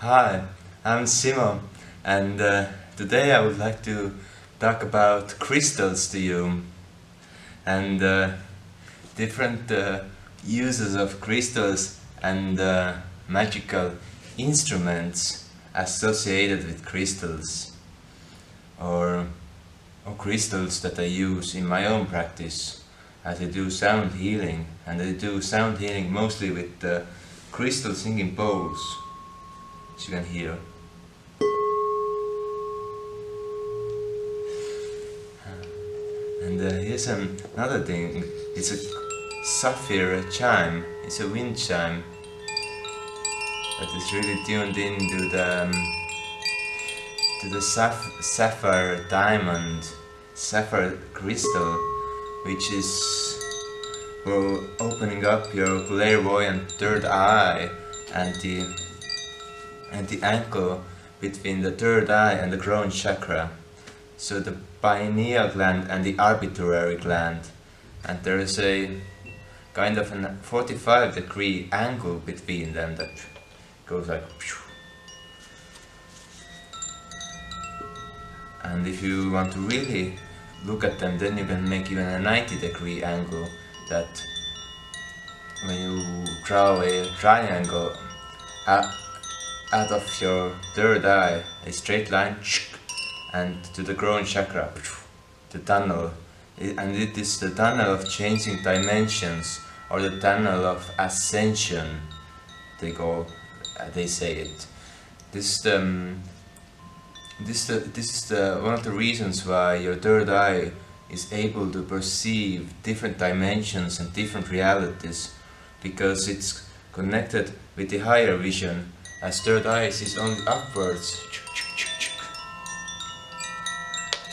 Hi, I'm Simo, and today I would like to talk about crystals to you and different uses of crystals and magical instruments associated with crystals or, or crystals that I use in my own practice as I do sound healing, and I do sound healing mostly with crystal singing bowls, as you can hear. And here's another thing. It's a sapphire chime. It's a wind chime that is really tuned into the sapphire diamond, sapphire crystal, which is for opening up your clairvoyant third eye and the ankle between the third eye and the crown chakra. So the pineal gland and the arbitrary gland, and there is a kind of a 45-degree angle between them that goes like. And if you want to really look at them, then you can make even a 90-degree angle, that when you draw a triangle out of your third eye, a straight line, and to the crown chakra, the tunnel, and it is the tunnel of changing dimensions, or the tunnel of ascension, they say it. This is one of the reasons why your third eye is able to perceive different dimensions and different realities, because it's connected with the higher vision, as third eye is only upwards.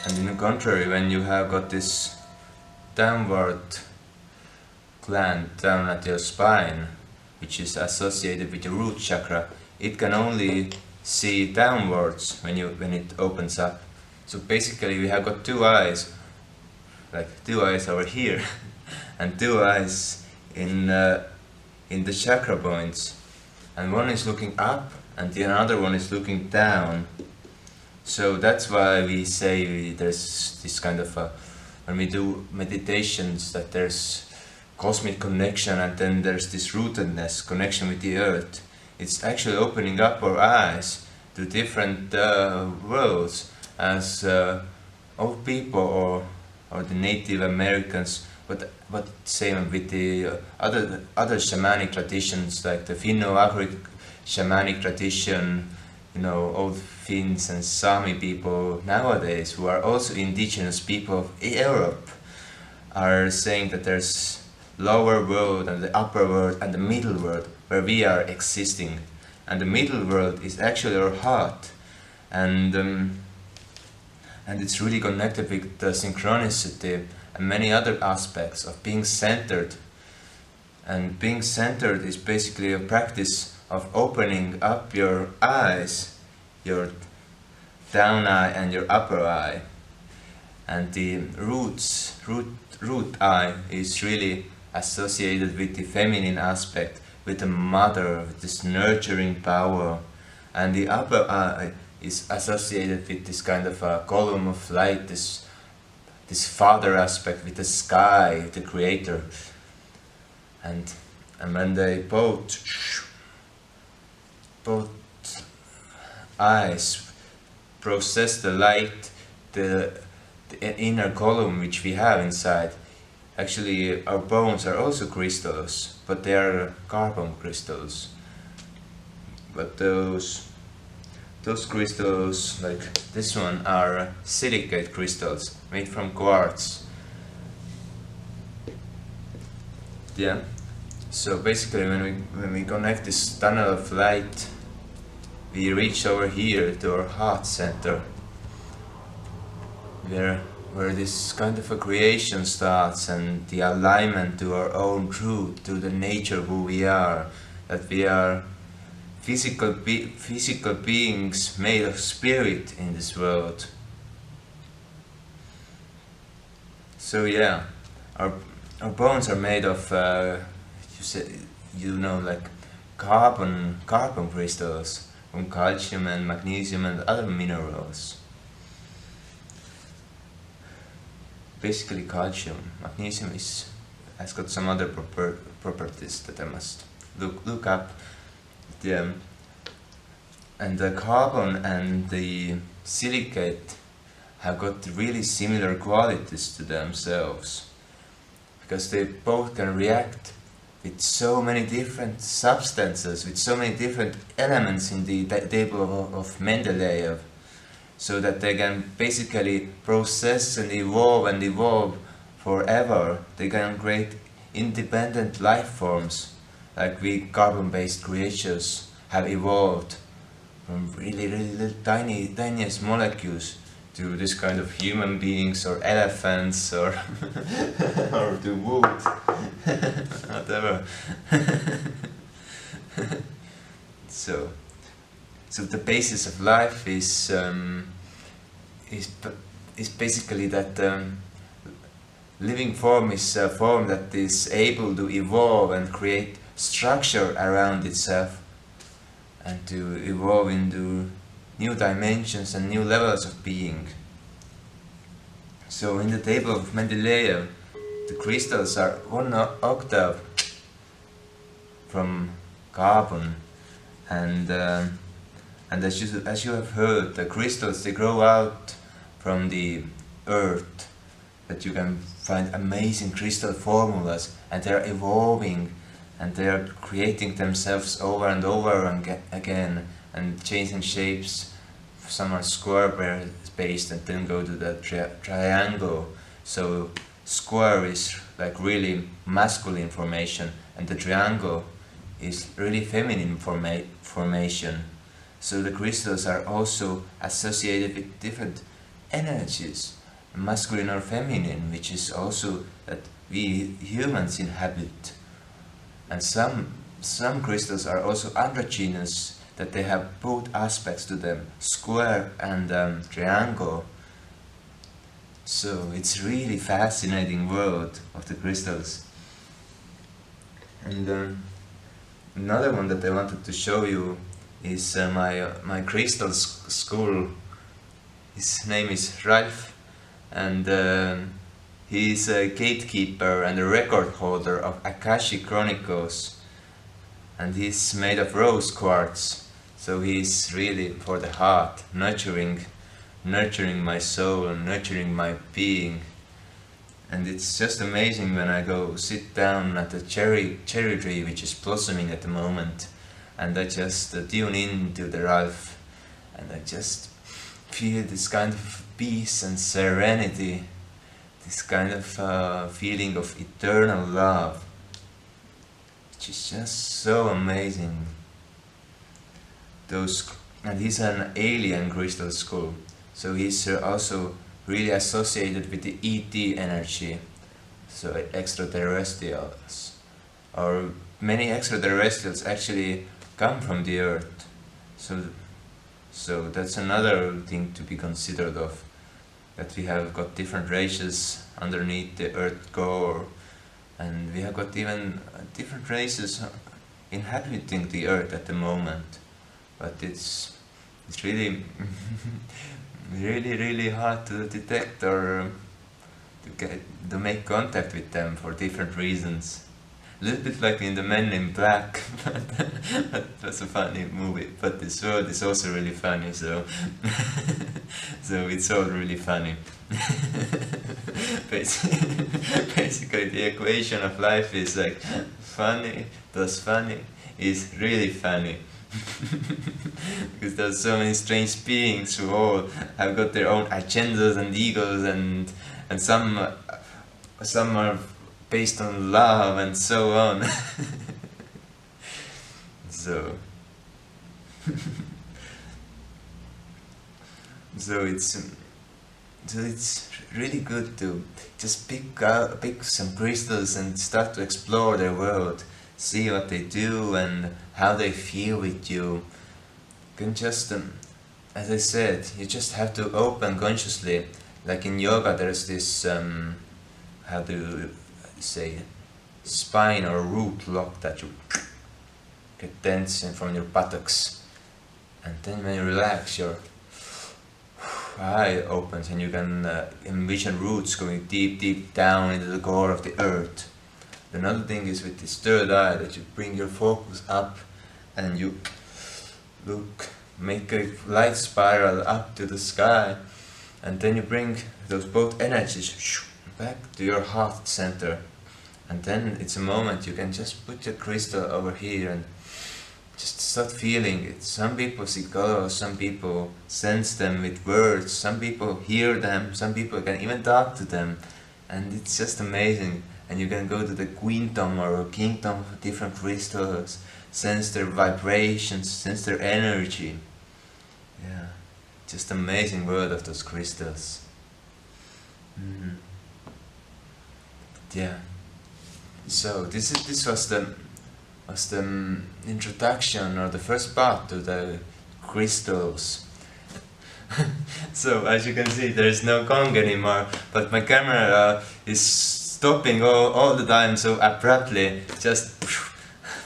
And in the contrary, when you have got this downward gland down at your spine, which is associated with your root chakra, it can only see downwards when it opens up. So basically we have got two eyes, like two eyes over here, and two eyes in the chakra points, and one is looking up and the other one is looking down. So that's why we say there's this kind of when we do meditations, that there's cosmic connection, and then there's this rootedness, connection with the earth. It's actually opening up our eyes to different worlds, as old people or the Native Americans, but same with the other shamanic traditions, like the Finno-Ugric shamanic tradition. You know, old Finns and Sami people nowadays, who are also indigenous people of Europe, are saying that there's lower world and the upper world and the middle world where we are existing, and the middle world is actually our heart, and it's really connected with the synchronicity and many other aspects of being centered. And being centered is basically a practice of opening up your eyes, your down eye and your upper eye. And the root eye is really associated with the feminine aspect, with the mother, with this nurturing power. And the upper eye is associated with this kind of a column of light, this father aspect with the sky, the creator. And when they both eyes process the light, the inner column which we have inside. Actually, our bones are also crystals, but they are carbon crystals. But those crystals, like this one, are silicate crystals made from quartz. Yeah. So basically, when we connect this tunnel of light, we reach over here to our heart center, where this kind of a creation starts, and the alignment to our own truth, to the nature of who we are, that we are physical beings made of spirit in this world. So yeah, our bones are made of like carbon crystals, from calcium and magnesium and other minerals. Basically calcium. Magnesium has got some other properties that I must look up. And the carbon and the silicate have got really similar qualities to themselves, because they both can react with so many different substances, with so many different elements in the table of Mendeleev, so that they can basically process and evolve forever. They can create independent life forms, like we carbon-based creatures have evolved from really little tiniest molecules to this kind of human beings or elephants or or to wood, whatever. So the basis of life is basically that living form is a form that is able to evolve and create structure around itself, and to evolve into new dimensions and new levels of being. So in the table of Mendeleev, the crystals are 1 octave from carbon, and as you have heard, the crystals, they grow out from the earth, that you can find amazing crystal formulas, and they are evolving, and they are creating themselves over and over again, and changing shapes. Some are square based and then go to the triangle. So square is like really masculine formation, and the triangle is really feminine formation. So the crystals are also associated with different energies, masculine or feminine, which is also that we humans inhabit. And some crystals are also androgynous, that they have both aspects to them, square and triangle. So it's really fascinating world of the crystals. And another one that I wanted to show you is my crystal school. His name is Ralph, and he is a gatekeeper and a record holder of Akashic Chronicles, and he's made of rose quartz. So he's really for the heart, nurturing my soul, nurturing my being. And it's just amazing when I go sit down at the cherry tree which is blossoming at the moment, and I just tune into the Ralph, and I just feel this kind of peace and serenity, this kind of feeling of eternal love, which is just so amazing. And he's an alien crystal skull, so he's also really associated with the ET energy, so extraterrestrials, or many extraterrestrials actually come from the earth. So that's another thing to be considered of, that we have got different races underneath the earth core, and we have got even different races inhabiting the earth at the moment. But it's really really hard to detect or to make contact with them for different reasons. A little bit like in the Men in Black. That was a funny movie, but this world is also really funny, so so it's all really funny. Basically the equation of life is like funny plus funny is really funny. Because there's so many strange beings who all have got their own agendas and egos, and some are based on love and so on. so it's really good to just pick some crystals and start to explore their world, see what they do and how they feel with you. You can just, as I said, you just have to open consciously. Like in yoga, there's this, how do you say, spine or root lock that you get tense from your buttocks. And then when you relax, your eye opens and you can envision roots going deep down into the core of the earth. Another thing is with this third eye that you bring your focus up and you make a light spiral up to the sky, and then you bring those both energies back to your heart center, and then it's a moment you can just put your crystal over here and just start feeling it. Some people see colors, some people sense them with words, some people hear them, some people can even talk to them, and it's just amazing. And you can go to the queendom or kingdom of different crystals, sense their vibrations, sense their energy. Yeah, just amazing world of those crystals. Yeah. So this was the introduction, or the first part to the crystals. So as you can see, there is no gong anymore, but my camera is stopping all the time so abruptly, just.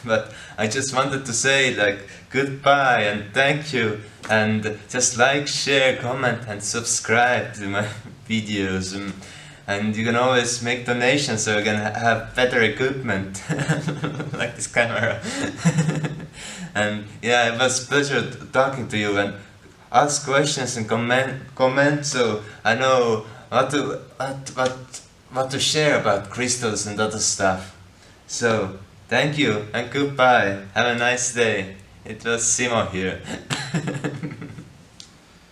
But I just wanted to say like goodbye and thank you, and just like, share, comment and subscribe to my videos, and you can always make donations so you can have better equipment like this camera. And yeah, it was a pleasure talking to you, and ask questions and comment so I know what to share about crystals and other stuff. So thank you and goodbye. Have a nice day. It was Simo here.